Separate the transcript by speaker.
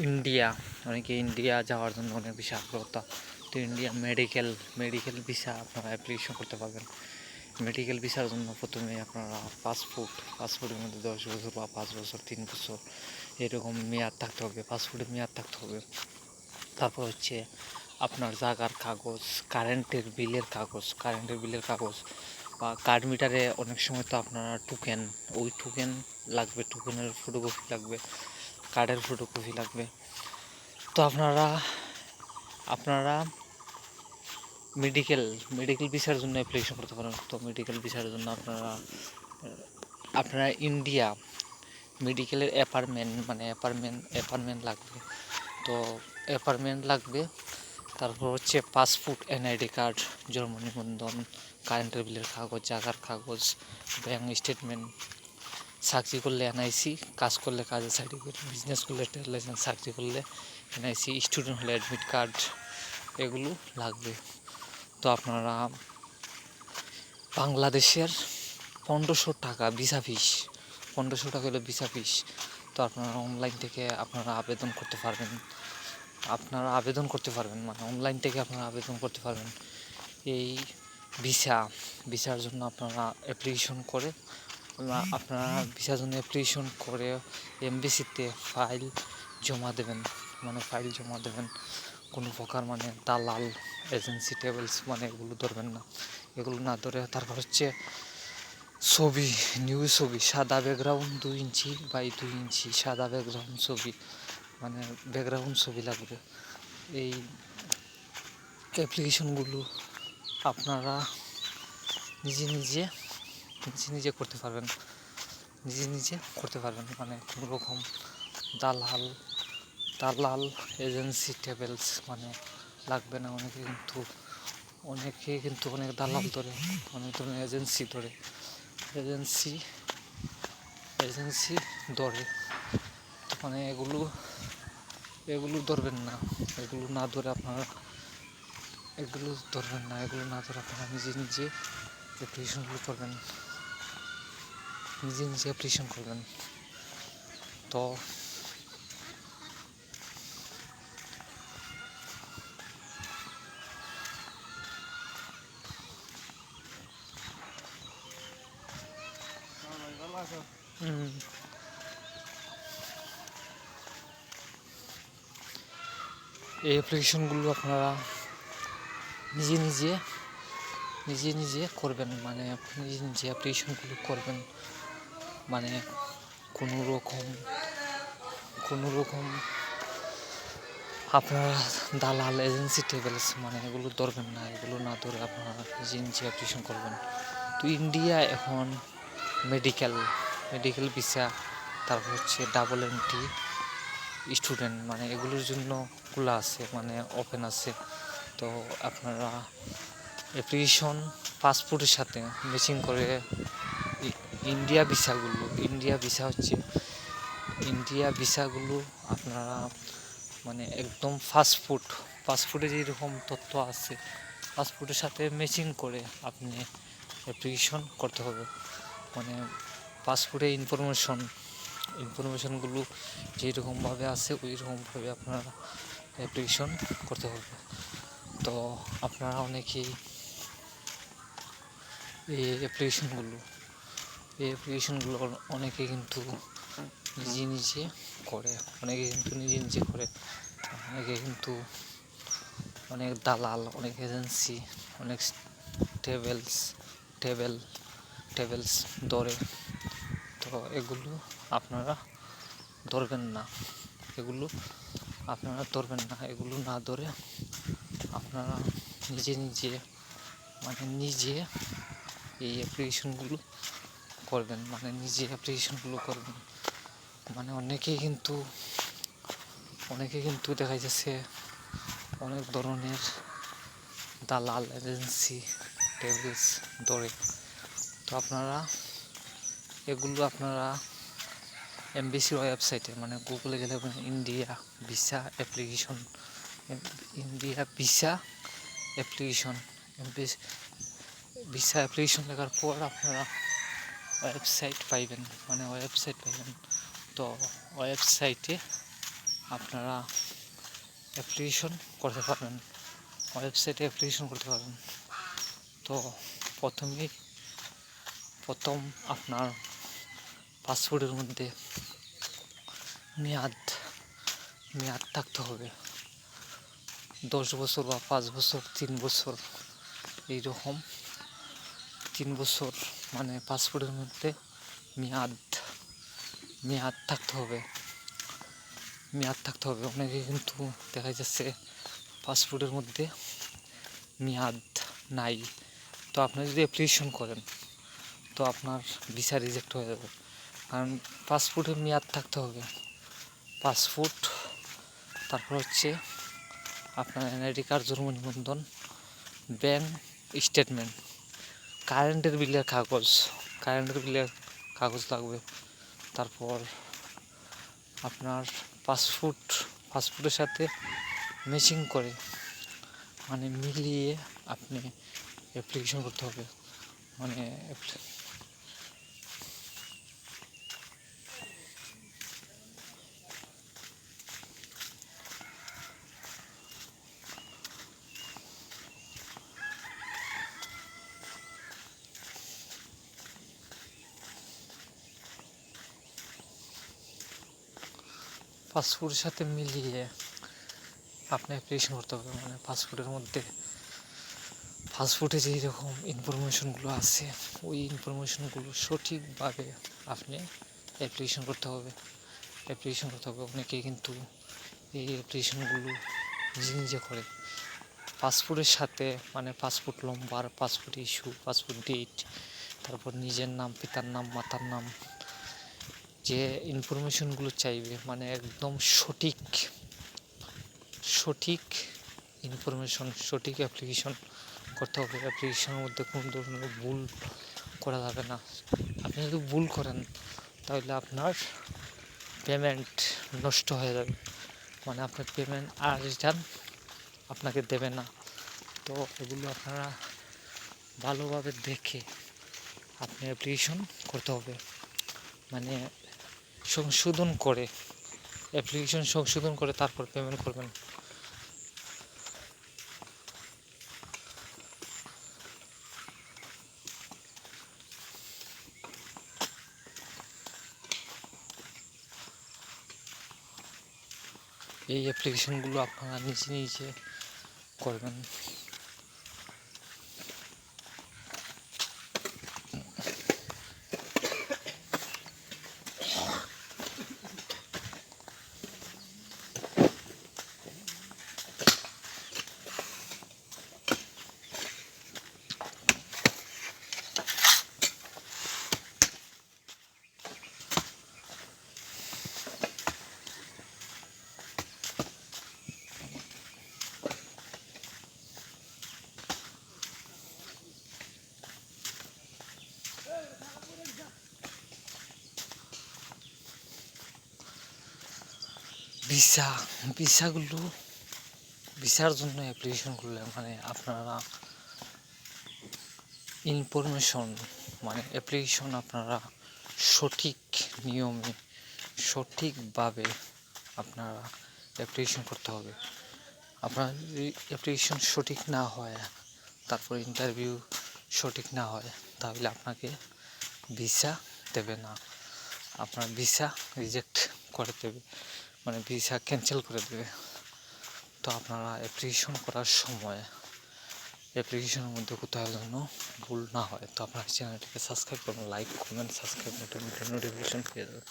Speaker 1: India, অনেকে India যাওয়ার জন্য অনেক বেশি আগ্রহতা। তো ইন্ডিয়া মেডিকেল ভিসা আপনারা অ্যাপ্লিকেশন করতে পারবেন। মেডিকেল ভিসার জন্য প্রথমে আপনারা পাসপোর্টের মধ্যে 10 বছর বা 5 বছর 3 বছর এরকম মেয়াদ থাকতে হবে, পাসপোর্টের মেয়াদ থাকতে হবে। তারপর হচ্ছে আপনার জায়গার কাগজ, কারেন্টের বিলের কাগজ বা কার্ড মিটারে অনেক সময় তো আপনারা টোকেন লাগবে, টোকেনের ফটোকপি লাগবে, কার্ডের ফটোকপি লাগবে। তো আপনারা মেডিকেল ভিসার জন্য অ্যাপ্লিকেশন করতে পারেন। তো মেডিকেল ভিসার জন্য আপনারা ইন্ডিয়া মেডিকেলের অ্যাপার্টমেন্ট লাগবে। তো অ্যাপার্টমেন্ট লাগবে। তারপর হচ্ছে পাসপোর্ট, এনআইডি কার্ড, জন্ম নিবন্ধন, কারেন্টের বিলের কাগজ, জায়গার কাগজ, ব্যাঙ্ক স্টেটমেন্ট, চাকরি করলে এনআইসি, কাজ করলে কাজের সার্টিফিকেট, বিজনেস করলে ট্রেড লাইসেন্স, চাকরি করলে এনআইসি, স্টুডেন্ট হলে অ্যাডমিট কার্ড, এগুলো লাগবে। তো আপনারা বাংলাদেশের 1500 টাকা ভিসা ফিস, 1500 টাকা হলো ভিসা ফিস। তো আপনারা অনলাইন থেকে আবেদন করতে পারবেন। মানে অনলাইন থেকে আপনারা আবেদন করতে পারবেন। এই ভিসার জন্য আপনারা অ্যাপ্লিকেশন করে এমবিসিতে ফাইল জমা দেবেন। ফাইল জমা দেবেন। কোনো প্রকার দালাল এজেন্সি ট্রাভেলস এগুলো ধরবেন না। এগুলো না ধরে তারপর হচ্ছে ছবি সাদা ব্যাকগ্রাউন্ড 2 ইঞ্চি বাই 2 ইঞ্চি সাদা ব্যাকগ্রাউন্ড ছবি, ব্যাকগ্রাউন্ড ছবি লাগবে। এই অ্যাপ্লিকেশনগুলো আপনারা নিজে করতে পারবেন। কোনো রকম দালাল এজেন্সি ট্রাভেলস লাগবে না। অনেকে কিন্তু অনেক দালাল ধরে, অনেক ধরনের এজেন্সি ধরে। এগুলো ধরবেন না। এগুলো না ধরে আপনারা নিজে অ্যাপ্লিকেশন করবেন। তো এই অ্যাপ্লিকেশনগুলো আপনারা নিজে করবেন। নিজে অ্যাপ্লিকেশনগুলো করবেন। কোনো রকম আপনারা দালাল এজেন্সি ট্রাভেলস এগুলো ধরবেন না। এগুলো না ধরে আপনারা নিজে অ্যাপ্লিকেশন করবেন। তো ইন্ডিয়া এখন মেডিকেল ভিসা, তারপর হচ্ছে ডাবল এন্ট্রি স্টুডেন্ট এগুলোর জন্য খোলা আছে, ওপেন আছে। তো আপনারা অ্যাপ্লিকেশন পাসপোর্টের সাথে ম্যাচিং করে ইন্ডিয়া ভিসাগুলো আপনারা একদম পাসপোর্টে যেরকম তথ্য আছে পাসপোর্টের সাথে ম্যাচিং করে আপনি অ্যাপ্লিকেশন করতে হবে। পাসপোর্টের ইনফরমেশনগুলো যেরকমভাবে আছে ওই রকমভাবে আপনারা অ্যাপ্লিকেশন করতে হবে। তো আপনারা অনেকেই এই অ্যাপ্লিকেশনগুলো অনেকে কিন্তু নিজে করে, অনেকে কিন্তু অনেক দালাল, অনেক এজেন্সি, অনেক ট্রাভেলস ধরে। তো এগুলো আপনারা ধরবেন না। এগুলো না ধরে আপনারা নিজে এই অ্যাপ্লিকেশনগুলো করবেন। অনেকে কিন্তু দেখা যাচ্ছে অনেক ধরনের দালাল এজেন্সি ট্রাভেলস ধরে। তো আপনারা এমবিসির ওয়েবসাইটে গুগলে গেলে ইন্ডিয়া ভিসা অ্যাপ্লিকেশন লেখার পর আপনারা ওয়েবসাইট পাইবেন। তো ওয়েবসাইটে আপনারা অ্যাপ্লিকেশন করতে পারবেন, ওয়েবসাইটে অ্যাপ্লিকেশন করতে পারবেন। তো প্রথম আপনার পাসপোর্টের মধ্যে মেয়াদ থাকতে হবে 10 বছর বা 5 বছর, 3 বছর, এইরকম 3 বছর মানে পাসপোর্টের মধ্যে মেয়াদ থাকতে হবে। অনেকে কিন্তু দেখা যাচ্ছে পাসপোর্টের মধ্যে মেয়াদ নাই, তো আপনি যদি অ্যাপ্লিকেশন করেন তো আপনার ভিসা রিজেক্ট হয়ে যাবে। কারণ পাসপোর্টের মেয়াদ থাকতে হবে, পাসপোর্ট, তারপর হচ্ছে আপনার এনআইডি কার্ড, জন্ম নিবন্ধন, ব্যাংক স্টেটমেন্ট, কারেন্টের বিলের কাগজ লাগবে। তারপর আপনার পাসপোর্টের সাথে ম্যাচিং করে মানে মিলিয়ে আপনি অ্যাপ্লিকেশন করতে হবে। মানে পাসপোর্টের সাথে মিলিয়ে আপনি অ্যাপ্লিকেশন করতে হবে। মানে পাসপোর্টে যেই রকম ইনফরমেশনগুলো আছে ওই ইনফরমেশনগুলো সঠিকভাবে আপনি অ্যাপ্লিকেশন করতে হবে। অনেকে কিন্তু এই অ্যাপ্লিকেশনগুলো নিজে করে পাসপোর্টের সাথে, মানে পাসপোর্ট নম্বর, পাসপোর্ট ইস্যু, পাসপোর্ট ডেট, তারপর নিজের নাম, পিতার নাম, মাতার নাম, যে ইনফরমেশনগুলো চাইবে মানে একদম সঠিক ইনফরমেশন, সঠিক অ্যাপ্লিকেশন করতে হবে। অ্যাপ্লিকেশনের মধ্যে কোনো ধরনের ভুল করা যাবে না। আপনি যদি ভুল করেন তাহলে আপনার পেমেন্ট নষ্ট হয়ে যাবে, মানে আপনার পেমেন্ট আর রিটার্ন আপনাকে দেবে না। তো এগুলো আপনারা ভালোভাবে দেখে আপনি অ্যাপ্লিকেশন করতে হবে, মানে অ্যাপ্লিকেশন সংশোধন করে তারপর পেমেন্ট করবেন। এই অ্যাপ্লিকেশনগুলো আপনারা নিজে করবেন। ভিসার জন্য অ্যাপ্লিকেশন করলে মানে আপনারা ইনফরমেশন, মানে অ্যাপ্লিকেশন আপনারা সঠিক নিয়মে সঠিকভাবে আপনারা অ্যাপ্লিকেশন করতে হবে। আপনার যদি অ্যাপ্লিকেশন সঠিক না হয়, তারপর ইন্টারভিউ সঠিক না হয়, তাহলে আপনাকে ভিসা দেবে না, আপনার ভিসা রিজেক্ট করে দেবে, মানে ভিসা ক্যান্সেল করে দেবে। তো আপনারা অ্যাপ্লিকেশন করার সময় অ্যাপ্লিকেশনের মধ্যে কোথাও যেন ভুল না হয়। তো আপনার চ্যানেলটিকে সাবস্ক্রাইব করুন, লাইক, কমেন্ট, সাবস্ক্রাইব, নোটিফিকেশন পেয়ে যাবেন।